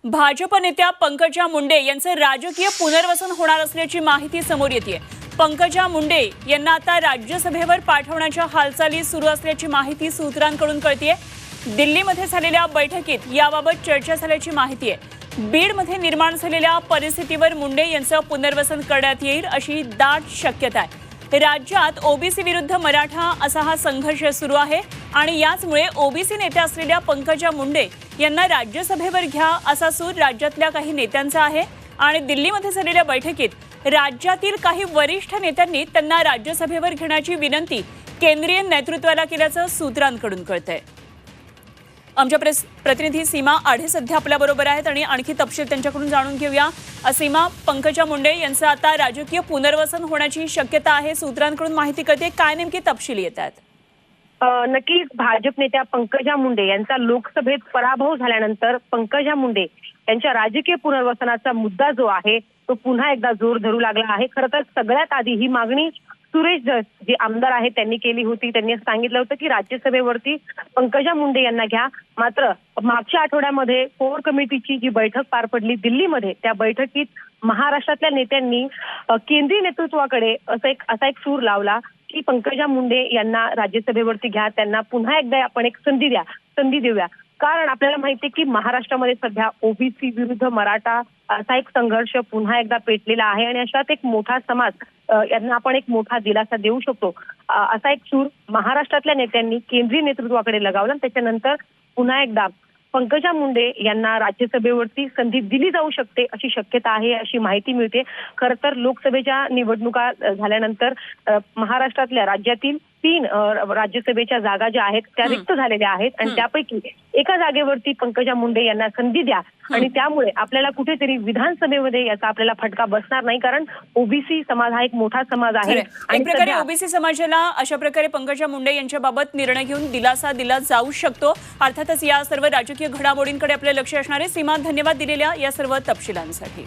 भाजप नेत्या पंकजा मुंडे यांचं राजकीय पुनर्वसन होणार असल्याची माहिती समोर येते। पंकजा मुंडे यांना आता राज्यसभेवर पाठवण्याच्या हालचाली सुरू असल्याची माहिती सूत्रांकडून कळतेय। दिल्लीमध्ये झालेल्या बैठकीत याबाबत चर्चा झाल्याची माहिती आहे। बीडमध्ये निर्माण झालेल्या परिस्थितीवर मुंडे यांचं पुनर्वसन करण्यात येईल अशी दाट शक्यता आहे। राज्यात ओबीसी विरुद्ध मराठा असा हा संघर्ष सुरू आहे आणि याचमुळे ओबीसी नेत्या असलेल्या पंकजा मुंडे यांना राज्यसभेवर घ्या असा सूर राज्यातल्या काही नेत्यांचा आहे आणि दिल्लीमध्ये झालेल्या बैठकीत राज्यातील काही वरिष्ठ नेत्यांनी त्यांना राज्यसभेवर घेण्याची विनंती केंद्रीय नेतृत्वाला केल्याचं सूत्रांकडून कळतंय। आमच्या प्रतिनिधी सीमा आढे सध्या आपल्याबरोबर आहेत आणि आणखी तपशील त्यांच्याकडून जाणून घेऊया। सीमा, पंकजा मुंडे यांचं आता राजकीय पुनर्वसन होण्याची शक्यता आहे, सूत्रांकडून माहिती कळते, काय नेमकी तपशील येतात? नक्कीच भाजप नेत्या पंकजा मुंडे यांचा लोकसभेत पराभव झाल्यानंतर पंकजा मुंडे यांच्या राजकीय पुनर्वसनाचा मुद्दा जो आहे तो पुन्हा एकदा जोर धरू लागला आहे। खरं तर सगळ्यात आधी ही मागणी सुरेश धस जे आमदार आहेत त्यांनी केली होती। त्यांनी सांगितलं होतं की राज्यसभेवरती पंकजा मुंडे यांना घ्या। मात्र मागच्या आठवड्यामध्ये कोर कमिटीची जी बैठक पार पडली दिल्लीमध्ये, त्या बैठकीत महाराष्ट्रातल्या नेत्यांनी केंद्रीय नेतृत्वाकडे असा एक सूर लावला की पंकजा मुंडे यांना राज्यसभेवरती घ्या, त्यांना पुन्हा एकदा आपण एक संधी देऊया। कारण आपल्याला माहिती आहे की महाराष्ट्रामध्ये सध्या ओबीसी विरुद्ध मराठा असा एक संघर्ष पुन्हा एकदा पेटलेला आहे आणि अशात एक मोठा समाज यांना आपण एक मोठा दिलासा देऊ शकतो असा एक सूर महाराष्ट्रातल्या नेत्यांनी केंद्रीय नेतृत्वाकडे लगावला। त्याच्यानंतर पुन्हा एकदा पंकजा मुंडे यांना राज्यसभेवरती संधी दिली जाऊ शकते अशी शक्यता आहे, अशी माहिती मिळते। खरं तर लोकसभेच्या निवडणुका झाल्यानंतर महाराष्ट्रातल्या राज्यातील 3 राज्यसभेच्या जागा ज्या आहेत त्या रिक्त झालेल्या आहेत आणि त्यापैकी एका जागेवरती पंकजा मुंडे यांना संधी द्या आणि त्यामुळे आपल्याला कुठेतरी विधानसभेमध्ये याचा आपल्याला फटका बसणार नाही, कारण ओबीसी समाज हा एक मोठा समाज आहे। एक प्रकारे ओबीसी समाजाला अशा प्रकारे पंकजा मुंडे यांच्याबाबत निर्णय घेऊन दिलासा दिला जाऊ शकतो। अर्थातच या सर्व राजकीय घडामोडींकडे आपले लक्ष असणार आहे। सीमा, धन्यवाद दिलेल्या या सर्व तपशिलांसाठी।